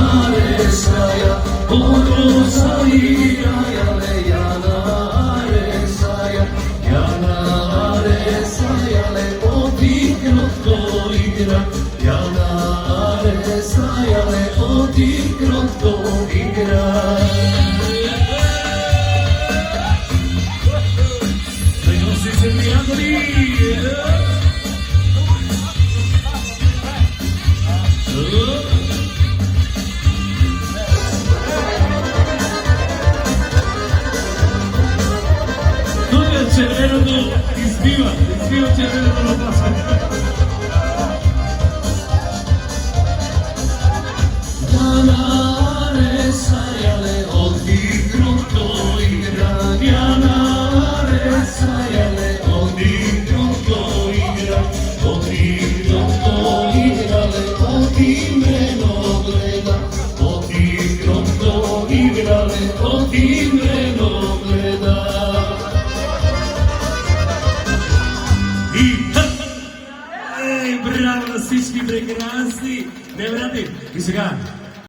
Aresaja, Orosa igrajale, Jana Aresaja, Jana Aresajale, odigrotko igra, Jana Aresajale, odigrotko igra. Señoras y señores, червеното избива червеното на гласа. Jana Aresajale, odigrotko igra, Jana Aresajale, odigrotko igra, odigrotko igrale, odimreno gleda, odigrotko igrale, odimreno gleda. Браво на всички прекрасни! Не, брати, и сега